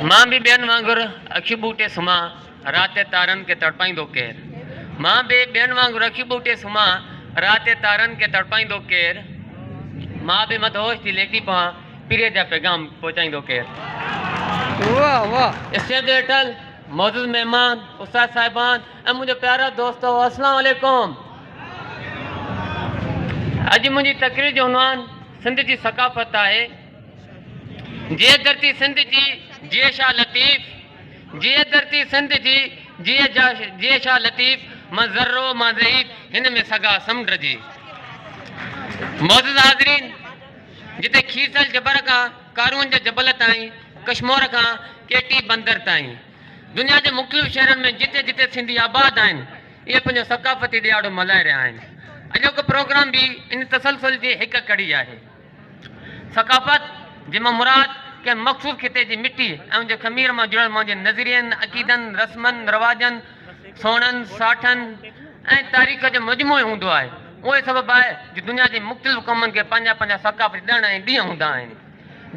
मां भी ॿियनि वांगुरु अखी ॿूटे सुम्हां राति तारनि खे तड़पाईंदो केरु। मां भी ॿियनि वांगुरु अखी ॿूटे सुम्हां राति तारनि खे तड़पाईंदो केरु। मां भी मदहोश थी लेटी पवां पीरे जा पैगाम पहुचाईंदो केरु। वाह वाह। स्टेज ते वेठल मौजूद मेहमान उस्ताद साहिबान ऐं मुंहिंजो प्यारा दोस्तो, अस्सलाम वालेकुम। अॼु मुंहिंजी तकरीर जो उनवान सिंध जी सकाफ़त आहे। जिए धरती सिंध जी जिए शाह लतीफ़, जिए धरती सिंध जी जिए शाह लतीफ़, मां ज़र्रो मां ज़हीफ़ हिन में सगा समुंड जी। मौजूद हाज़रीन, जिते खीरसल जबर खां कारुअनि जे जबल ताईं, कश्मीर खां केटी बंदर ताईं, दुनिया जे मुख़्तलिफ़ शहरनि में जिते जिते सिंधी आबाद आहिनि, इहे पंहिंजो सकाफ़ती ॾियारो मल्हाए रहिया आहिनि। अॼोको प्रोग्राम भी इन तसलसल जी हिकु कड़ी आहे। सकाफ़त जंहिंमां मुराद कंहिं मख़सूस खिते जी मिट्टी ऐं उनजे ख़मीर मां जुड़ियल मुंहिंजे नज़रियनि, अक़ीदनि, रस्मनि, रवाजनि, सोणनि, साठनि ऐं तारीख़ जो मजमूओ हूंदो आहे। उहे सबबु आहे जो दुनिया जे मुख़्तलिफ़ क़ौमनि खे पंहिंजा पंहिंजा सकाफ़ती ॾिण ऐं ॾींहं हूंदा आहिनि,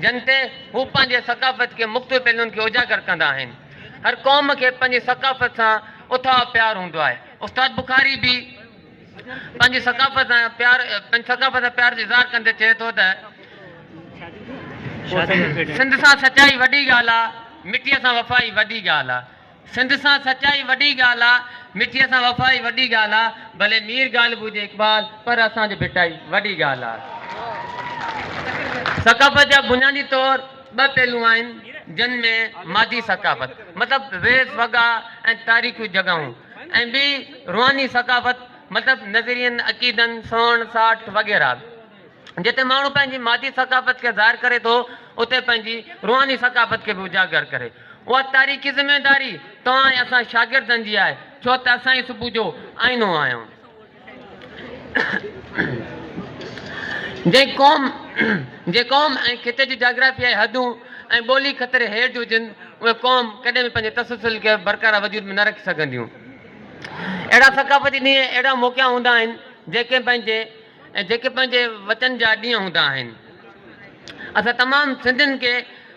जिन ते हू पंहिंजे सकाफ़त खे मुख़्तलिफ़ पहलुनि खे उजागर कंदा आहिनि। हर क़ौम खे पंहिंजी सकाफ़त सां उथाह प्यार हूंदो आहे। उस्ताद बुखारी भी पंहिंजी सकाफ़त सां प्यार जो इज़हार कंदे चए थो त सिंध सां सचाई वॾी ॻाल्हि आहे, मिटीअ सां वफ़ाई वॾी ॻाल्हि आहे। सिंध सां सचाई वॾी ॻाल्हि आहे, मिटीअ सां वफ़ाई वॾी ॻाल्हि आहे। भले मीर ॻाल्हि हुजे इक़बाल, पर असांजो भिटाई वॾी ॻाल्हि आहे। सकाफ़त जा बुनियादी तौर ॿ पहलू आहिनि, जिन में मादी सकाफ़त मतिलबु वेस वॻा ऐं तारीख़ी जॻहूं, ऐं ॿी रुहानी सकाफ़त मतिलबु नज़रियनि, अक़ीदनि, सोण साठ वग़ैरह। जिते माण्हू पंहिंजी मादी सकाफ़त खे ज़ाहिर करे थो, उते पंहिंजी रुहानी सकाफ़त खे बि उजागर करे। उहा तारीख़ी ज़िमेदारी तव्हां ऐं असां शागिर्दनि जी आहे, छो त असां ई सुबुह जो आईनो आहियूं। जे क़ौम ऐं खिते जी जाग्राफियाई हदूं ऐं ॿोली ख़तरे हेठि हुजनि, उहे क़ौम कॾहिं बि पंहिंजे तसलसल खे बरक़रार वजूद में न रखी सघंदियूं। अहिड़ा सकाफ़ती ॾींहं, अहिड़ा मौक़ा हूंदा आहिनि जेके पंहिंजे वचन जा ॾींहं हूंदा आहिनि। असां तमामु सिंधियुनि खे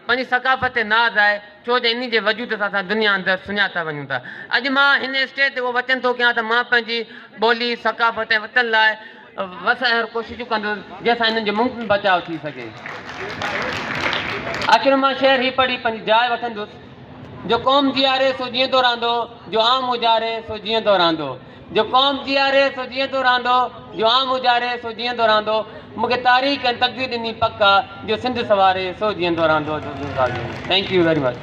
पंहिंजी सकाफ़त ते नाज़ आहे, छो जो इन जे वजूद सां असां दुनिया अंदरि सुञाता वञूं था। अॼु मां हिन स्टेज ते उहो वचन थो कयां त मां पंहिंजी ॿोली, सकाफ़त ऐं वतन लाइ वसर कोशिशूं कंदुसि, जंहिंसां हिननि जो मुमकिन बचाव थी सघे। आख़िर मां शेर ही पढ़ी पंहिंजी जाइ वठंदुसि। जो क़ौम जीआरे सो जीअंदो रहंदो, जो आम उजारे सो जीअंदो रहंदो। जो क़ौम जीआरे सो जीअंदो रहंदो, जो आम उजारे सो जीअंदो रहंदो। मूंखे तारीख़ ऐं तक़दीर ॾिनी पक आहे, जो सिंध सवारे सो जीअंदो रहंदो। Thank U very much.